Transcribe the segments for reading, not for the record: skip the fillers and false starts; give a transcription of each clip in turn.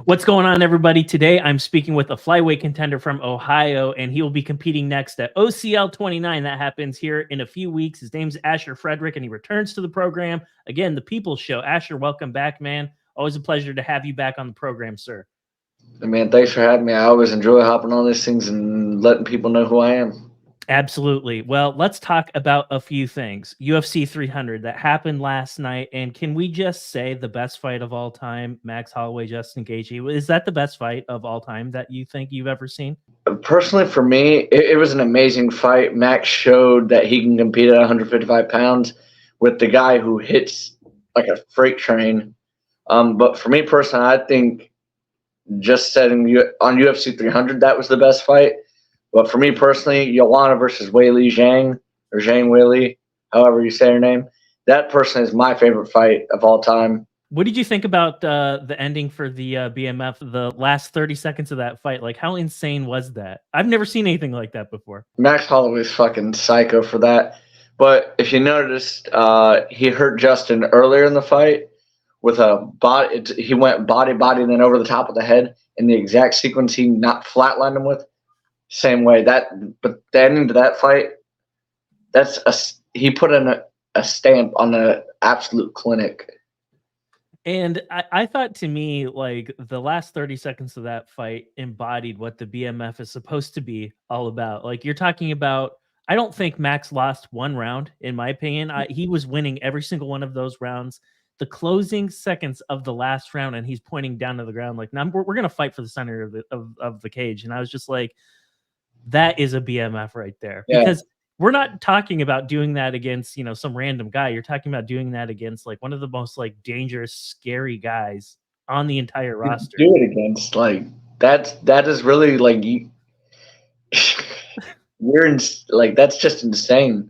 What's going on, everybody? Today, I'm speaking with a flyweight contender from Ohio, and he will be competing next at OCL 29. That happens here in a few weeks. His name's Frederick, and he returns to the program. Again, the People's Show. Asher, welcome back, man. Always a pleasure to have you back on the program, sir. Man, thanks for having me. I always enjoy hopping on these things and letting people know who I am. Absolutely. Well, let's talk about a few things. UFC 300 that happened last night, and can we just say the best fight of all time, Max Holloway, Justin Gaethje? Is that the best fight of all time that you think you've ever seen? Personally, for me, it was an amazing fight. Max showed that he can compete at 155 pounds with the guy who hits like a freight train. But for me personally, I think just setting on UFC 300, that was the best fight. But for me personally, Joanna versus Weili Zhang, or Zhang Weili, however you say her name, that person is my favorite fight of all time. What did you think about the ending for the BMF, the last 30 seconds of that fight? Like, how insane was that? I've never seen anything like that before. Max Holloway's fucking psycho for that. But if you noticed, he hurt Justin earlier in the fight with a body. He went body, and then over the top of the head in the exact sequence he not flatlined him with. Same way but the ending to that fight, he put in a stamp on the absolute clinic. And I thought, to me, like, the last 30 seconds of that fight embodied what the BMF is supposed to be all about. Like, you're talking about, I don't think Max lost one round, in my opinion. He was winning every single one of those rounds. The closing seconds of the last round, and he's pointing down to the ground like, we're going to fight for the center of the cage. And I was just like, that is a BMF right there. Yeah. Because we're not talking about doing that against, some random guy. You're talking about doing that against like one of the most like dangerous, scary guys on the entire roster. Do it against that is really like you're in, like, that's just insane.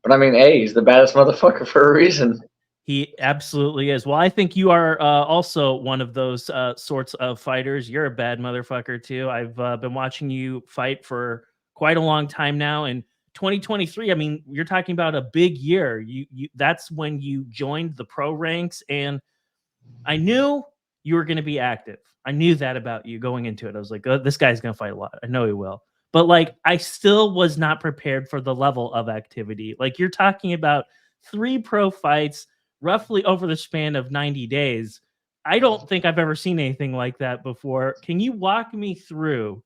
But I mean, hey, he's the baddest motherfucker for a reason. He absolutely is. Well, I think you are also one of those sorts of fighters. You're a bad motherfucker too. I've been watching you fight for quite a long time now, and 2023, I mean, you're talking about a big year. You that's when you joined the pro ranks, and I knew you were going to be active. I knew that about you going into it. I was like, oh, this guy's going to fight a lot. I know he will. But like, I still was not prepared for the level of activity. Like, you're talking about 3 pro fights roughly over the span of 90 days. I don't think I've ever seen anything like that before. Can you walk me through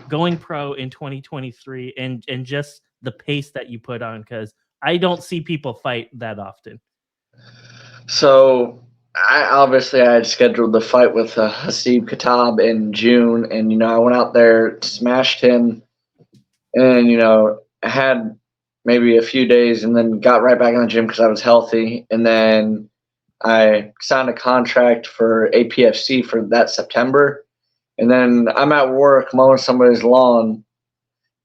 going pro in 2023 and just the pace that you put on? Because I don't see people fight that often. So I had scheduled the fight with Hasib Khattab in June, and I went out there, smashed him, and I had maybe a few days, and then got right back in the gym because I was healthy, and then I signed a contract for APFC for that September, and then I'm at work mowing somebody's lawn,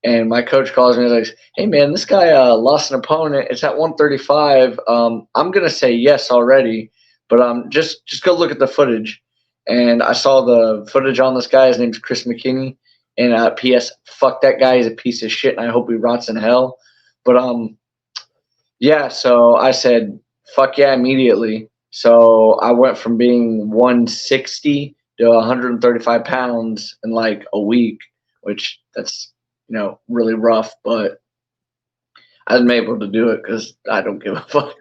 and my coach calls me and is like, "Hey man, this guy lost an opponent. It's at 135. I'm gonna say yes already, but just go look at the footage." And I saw the footage on this guy. His name's Chris McKinney. And P.S. Fuck that guy. He's a piece of shit, and I hope he rots in hell. But yeah. So I said, "Fuck yeah!" immediately. So I went from being 160 to 135 pounds in like a week, which that's really rough, but I'm able to do it because I don't give a fuck.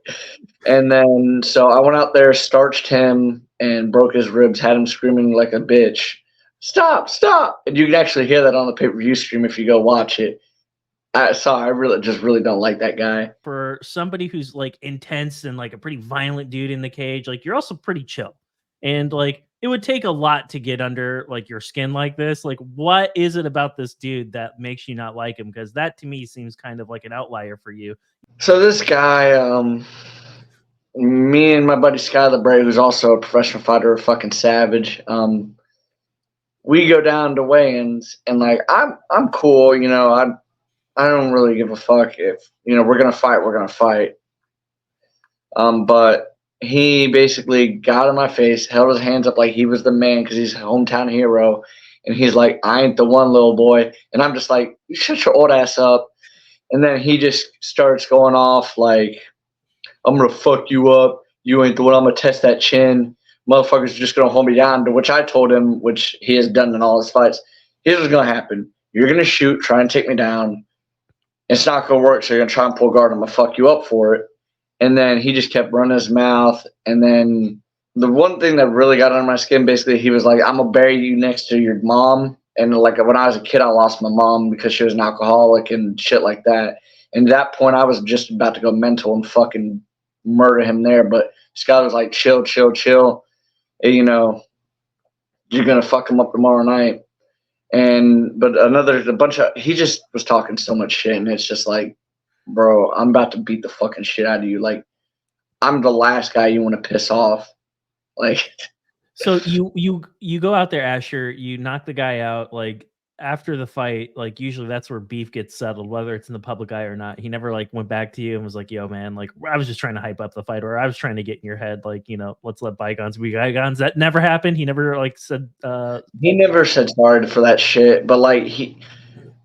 And then, so I went out there, starched him, and broke his ribs, had him screaming like a bitch, "Stop, stop!" And you can actually hear that on the pay-per-view stream if you go watch it. I really don't like that guy. For somebody who's like intense and like a pretty violent dude in the cage, like, you're also pretty chill. And like, it would take a lot to get under like your skin like this. Like, what is it about this dude that makes you not like him? Because that to me seems kind of like an outlier for you. So this guy, me and my buddy Skylar Bray, who's also a professional fighter, a fucking savage. We go down to weigh-ins, and like, I'm cool, I don't really give a fuck if we're gonna fight, we're gonna fight. But he basically got in my face, held his hands up like he was the man because he's a hometown hero. And he's like, "I ain't the one, little boy." And I'm just like, "You shut your old ass up." And then he just starts going off like, "I'm going to fuck you up. You ain't the one. I'm going to test that chin." motherfuckers are just going to hold me down, to which I told him, which he has done in all his fights, here's what's going to happen. You're going to shoot, try and take me down. It's not going to work, so you're going to try and pull guard. I'm going to fuck you up for it. And then he just kept running his mouth. And then the one thing that really got under my skin, basically, he was like, I'm going to bury you next to your mom. And like when I was a kid, I lost my mom because she was an alcoholic and shit like that. And at that point, I was just about to go mental and fucking murder him there. But Scott was like, chill, chill, chill. And, you know, you're going to fuck him up tomorrow night. But a bunch of, he just was talking so much shit. And it's just like, bro, I'm about to beat the fucking shit out of you. Like, I'm the last guy you want to piss off. Like, so you go out there, Asher, you knock the guy out. Like after the fight, like usually that's where beef gets settled, whether it's in the public eye or not. He never like went back to you and was like, yo, man, like I was just trying to hype up the fight, or I was trying to get in your head, like, you know, let's let bygones be bygones. That never happened. He never like said he never said sorry for that shit, but like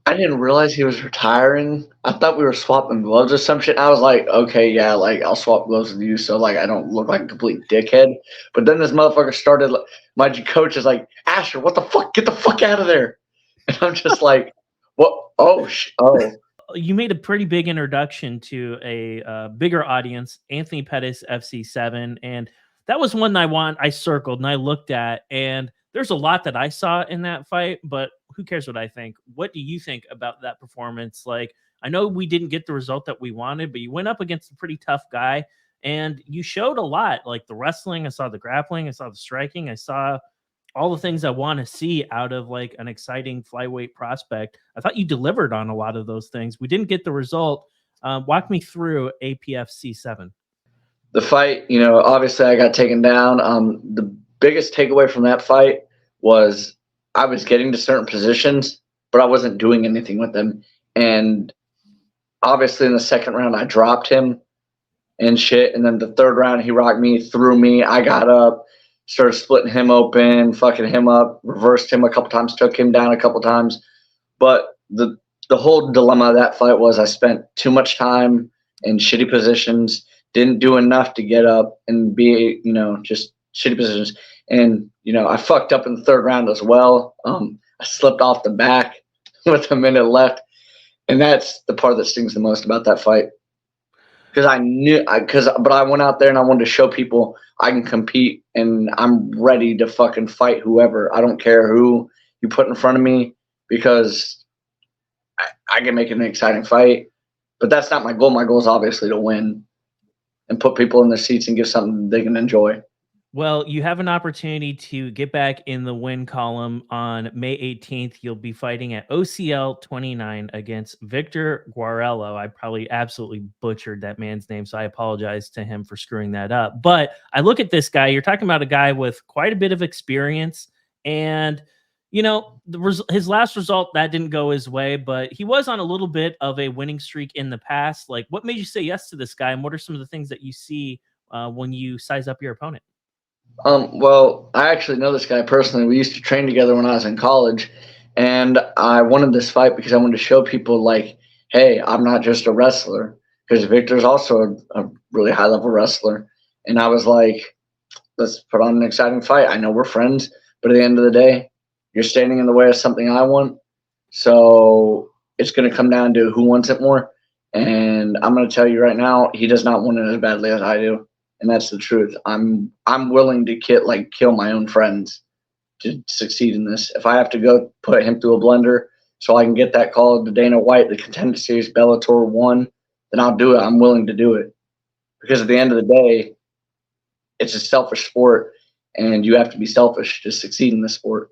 I didn't realize he was retiring. I thought we were swapping gloves or some shit. I was like, okay, yeah, like I'll swap gloves with you so like I don't look like a complete dickhead. But then this motherfucker started, my coach is like, Asher, what the fuck? Get the fuck out of there. And I'm just like, what? Oh. You made a pretty big introduction to a bigger audience, Anthony Pettis, FC7. And that was one I circled and I looked at, and there's a lot that I saw in that fight, but who cares what I think? What do you think about that performance? Like, I know we didn't get the result that we wanted, but you went up against a pretty tough guy and you showed a lot, like the wrestling. I saw the grappling. I saw the striking. I saw all the things I want to see out of like an exciting flyweight prospect. I thought you delivered on a lot of those things. We didn't get the result. Walk me through APFC 7. The fight, you know, obviously I got taken down. The biggest takeaway from that fight was I was getting to certain positions, but I wasn't doing anything with them. And obviously in the second round, I dropped him and shit. And then the third round, he rocked me, threw me. I got up, started splitting him open, fucking him up, reversed him a couple times, took him down a couple times. But the whole dilemma of that fight was I spent too much time in shitty positions, didn't do enough to get up and be, you know, just shitty positions. And, you know, I fucked up in the third round as well. I slipped off the back with a minute left. And that's the part that stings the most about that fight. Because I went out there and I wanted to show people I can compete and I'm ready to fucking fight whoever. I don't care who you put in front of me, because I can make it an exciting fight. But that's not my goal. My goal is obviously to win and put people in their seats and give something they can enjoy. Well, you have an opportunity to get back in the win column on May 18th. You'll be fighting at OCL 29 against Victor Guarriello. I probably absolutely butchered that man's name, so I apologize to him for screwing that up. But I look at this guy. You're talking about a guy with quite a bit of experience, and you know, his last result, that didn't go his way, but he was on a little bit of a winning streak in the past. Like, what made you say yes to this guy, and what are some of the things that you see when you size up your opponent? Well, I actually know this guy personally. We used to train together when I was in college, and I wanted this fight because I wanted to show people, like, hey, I'm not just a wrestler, because Victor's also a really high-level wrestler. And I was like, let's put on an exciting fight. I know we're friends, but at the end of the day, you're standing in the way of something I want, so it's going to come down to who wants it more. And I'm going to tell you right now, he does not want it as badly as I do. And that's the truth. I'm willing to kill my own friends to succeed in this. If I have to go put him through a blender so I can get that call to Dana White, the Contender Series Bellator 1, then I'll do it. I'm willing to do it. Because at the end of the day, it's a selfish sport, and you have to be selfish to succeed in this sport.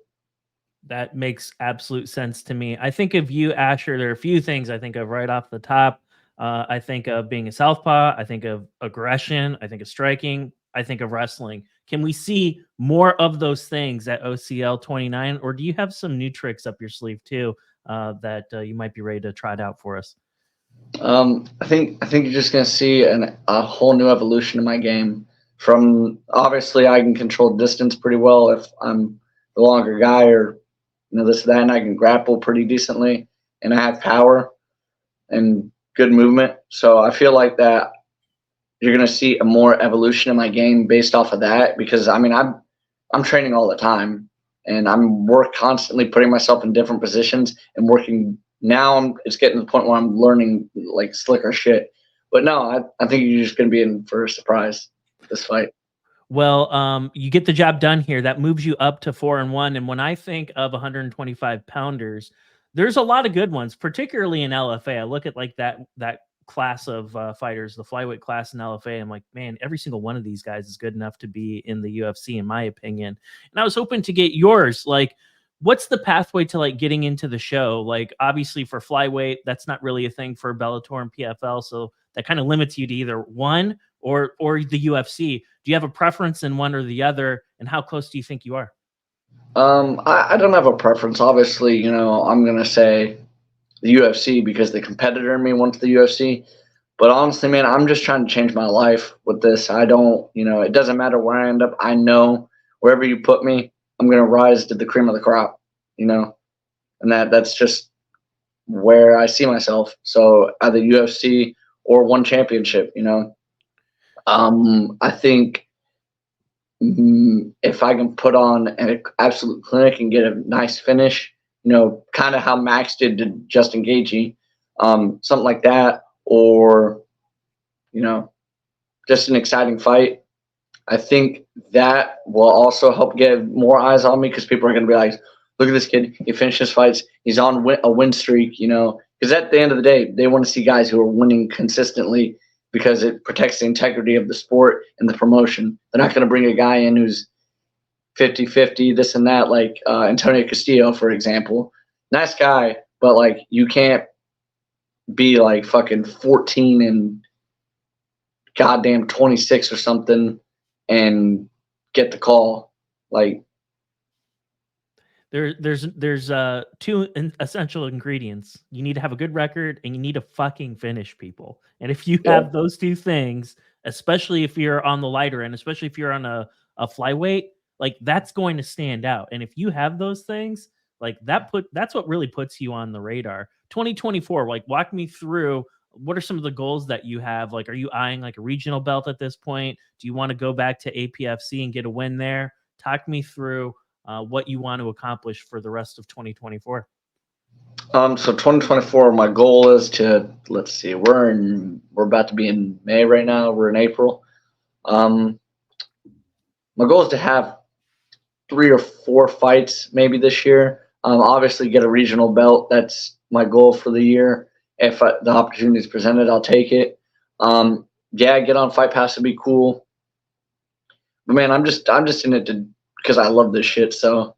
That makes absolute sense to me. I think of you, Asher, there are a few things I think of right off the top. I think of being a southpaw. I think of aggression. I think of striking. I think of wrestling. Can we see more of those things at OCL 29, or do you have some new tricks up your sleeve too that you might be ready to try it out for us? I think you're just gonna see a whole new evolution in my game. From obviously, I can control distance pretty well if I'm the longer guy, or this or that, and I can grapple pretty decently, and I have power and good movement. So I feel like that you're going to see a more evolution in my game based off of that, because I mean, I'm training all the time, and I'm constantly putting myself in different positions and working. Now it's getting to the point where I'm learning like slicker shit. But no, I think you're just going to be in for a surprise this fight. Well, you get the job done here. That moves you up to 4-1. And when I think of 125 pounders, there's a lot of good ones, particularly in LFA. I look at like that class of fighters, the flyweight class in LFA. I'm like, man, every single one of these guys is good enough to be in the UFC, in my opinion. And I was hoping to get yours. Like, what's the pathway to like getting into the show? Like, obviously for flyweight, that's not really a thing for Bellator and PFL, so that kind of limits you to either one or the UFC. Do you have a preference in one or the other, and how close do you think you are? I don't have a preference. Obviously, you know, I'm going to say the UFC because the competitor in me wants the UFC. But honestly, man, I'm just trying to change my life with this. I don't, you know, it doesn't matter where I end up. I know wherever you put me, I'm going to rise to the cream of the crop, you know, and that's just where I see myself. So either UFC or one championship, you know. I think if I can put on an absolute clinic and get a nice finish, you know, kind of how Max did to Justin Gaethje, something like that, or you know, just an exciting fight. I think that will also help get more eyes on me, because people are going to be like, look at this kid. He finishes fights. He's on a win streak, you know, because at the end of the day, they want to see guys who are winning consistently, because it protects the integrity of the sport and the promotion. They're not going to bring a guy in who's 50-50, this and that, like Antonio Castillo, for example. Nice guy, but like you can't be like fucking 14 and goddamn 26 or something and get the call. Like There's two essential ingredients. You need to have a good record, and you need to fucking finish people. And if you have those two things, especially if you're on the lighter end, especially if you're on a flyweight, like that's going to stand out. And if you have those things, like that's what really puts you on the radar. 2024, like walk me through, what are some of the goals that you have? Like, are you eyeing like a regional belt at this point? Do you want to go back to APFC and get a win there? Talk me through what you want to accomplish for the rest of 2024. So 2024, my goal is to, let's see, we're about to be in May right now. We're in April. My goal is to have 3 or 4 fights maybe this year. Obviously get a regional belt. That's my goal for the year. If the opportunity is presented, I'll take it. Yeah, get on Fight Pass would be cool. But man, I'm just in it because I love this shit. So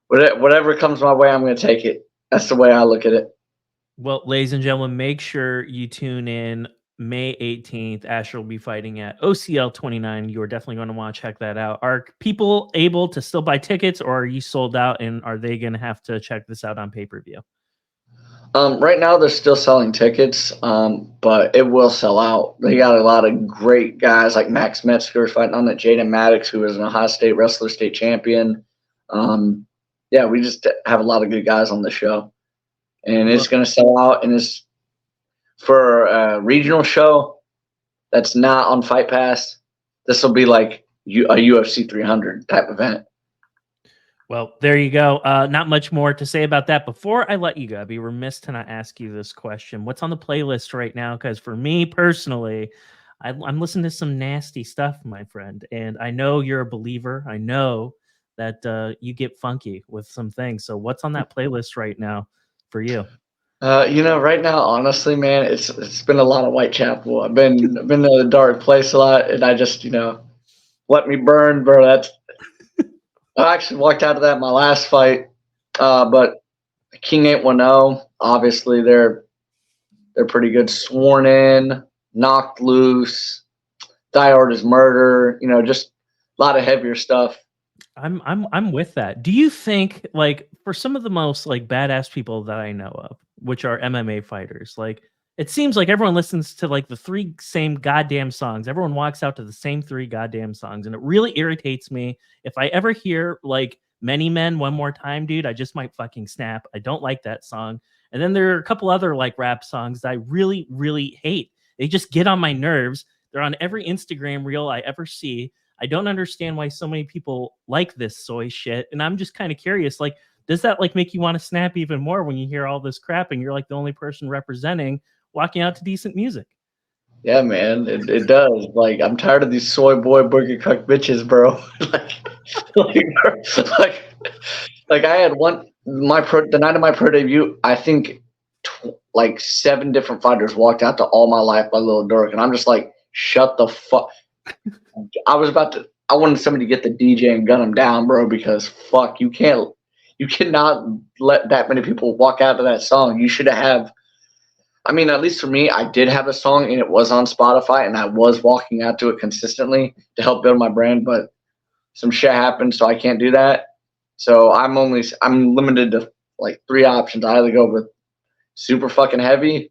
whatever comes my way, I'm going to take it. That's the way I look at it. Well, ladies and gentlemen, make sure you tune in May 18th. Asher will be fighting at OCL 29. You are definitely going to want to check that out. Are people able to still buy tickets, or are you sold out, and are they going to have to check this out on pay-per-view? Right now they're still selling tickets, but it will sell out. They got a lot of great guys like Max Metzger fighting on that, Jaden Maddox, who is an Ohio State wrestler, state champion. Yeah, we just have a lot of good guys on the show, and it's going to sell out. And it's for a regional show that's not on Fight Pass. This will be like a UFC 300 type event. Well, there you go. Not much more to say about that. Before I let you go, I'd be remiss to not ask you this question. What's on the playlist right now? Because for me personally, I'm listening to some nasty stuff, my friend. And I know you're a believer. I know that you get funky with some things. So what's on that playlist right now for you? You know, right now, honestly, man, it's been a lot of Whitechapel. I've been in a dark place a lot, and I just, you know, let me burn, bro. I actually walked out of that in my last fight, but King 810, obviously they're pretty good. Sworn In, Knocked Loose, Die Order's Murder. You know, just a lot of heavier stuff. I'm with that. Do you think, like, for some of the most like badass people that I know of, which are MMA fighters, like it seems like everyone listens to like the 3 same goddamn songs. Everyone walks out to the same 3 goddamn songs, and it really irritates me. If I ever hear like Many Men one more time, dude, I just might fucking snap. I don't like that song. And then there are a couple other like rap songs that I really, really hate. They just get on my nerves. They're on every Instagram reel I ever see. I don't understand why so many people like this soy shit. And I'm just kind of curious, like, does that like make you want to snap even more when you hear all this crap and you're like the only person representing walking out to decent music? Yeah, man, it does. Like, I'm tired of these soy boy burger cuck bitches, bro. like, like I had the night of my pro debut. I think like 7 different fighters walked out to All My Life by Lil Durk, and I'm just like, shut the fuck. I wanted somebody to get the DJ and gun him down, bro, because fuck, you cannot let that many people walk out to that song. You should have. I mean, at least for me, I did have a song and it was on Spotify, and I was walking out to it consistently to help build my brand, but some shit happened, so I can't do that. So I'm limited to like 3 options. I either go with super fucking heavy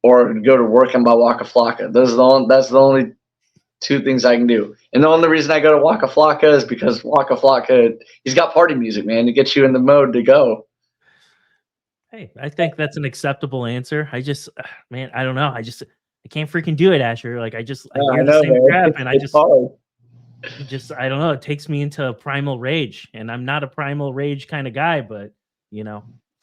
or go to Working by Waka Flocka. That's the only 2 things I can do. And the only reason I go to Waka Flocka is because Waka Flocka, he's got party music, man, to get you in the mode to go. Hey, I think that's an acceptable answer. I just, man, I don't know. I can't freaking do it, Asher. Like, I hear the same crap, and I don't know. It takes me into a primal rage, and I'm not a primal rage kind of guy, but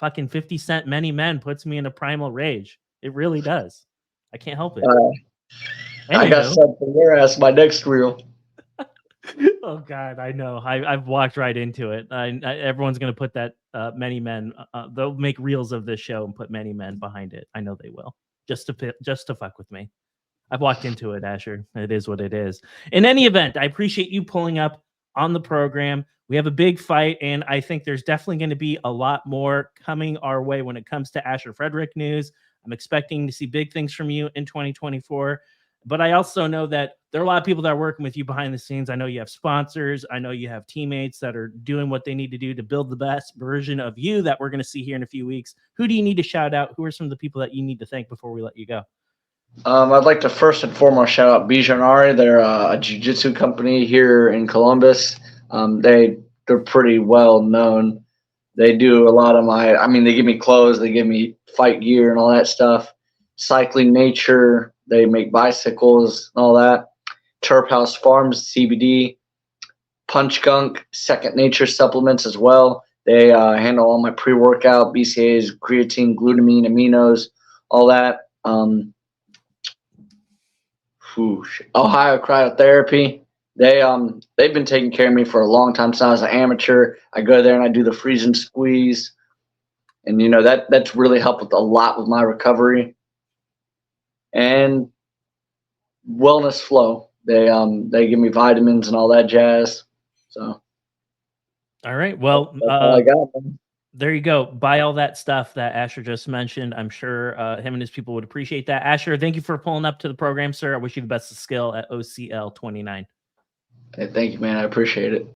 fucking 50 Cent Many Men puts me in a primal rage. It really does. I can't help it. I got something for your ass, my next reel. Oh God, I know. I've walked right into it. Everyone's gonna put that Many Men. They'll make reels of this show and put Many Men behind it. I know they will, just to fuck with me. I've walked into it, Asher. It is what it is. In any event, I appreciate you pulling up on the program. We have a big fight, and I think there's definitely going to be a lot more coming our way when it comes to Asher Frederick news. I'm expecting to see big things from you in 2024. But I also know that there are a lot of people that are working with you behind the scenes. I know you have sponsors. I know you have teammates that are doing what they need to do to build the best version of you that we're going to see here in a few weeks. Who do you need to shout out? Who are some of the people that you need to thank before we let you go? I'd like to first and foremost shout out Bijanari. They're a jiu-jitsu company here in Columbus. They're pretty well known. They do a lot of they give me clothes, they give me fight gear and all that stuff. Cycling Nature, they make bicycles and all that. Turp House Farms, CBD. Punch Gunk, Second Nature supplements as well. They handle all my pre-workout, BCAAs, creatine, glutamine, aminos, all that. Ohio Cryotherapy. They've been taking care of me for a long time since I was an amateur. I go there and I do the freeze and squeeze, and that's really helped with a lot with my recovery. And Wellness Flow. They give me vitamins and all that jazz. So, all right. Well, that's all I got, man. There you go. Buy all that stuff that Asher just mentioned. I'm sure him and his people would appreciate that. Asher, thank you for pulling up to the program, sir. I wish you the best of skill at OCL 29. Hey, thank you, man. I appreciate it.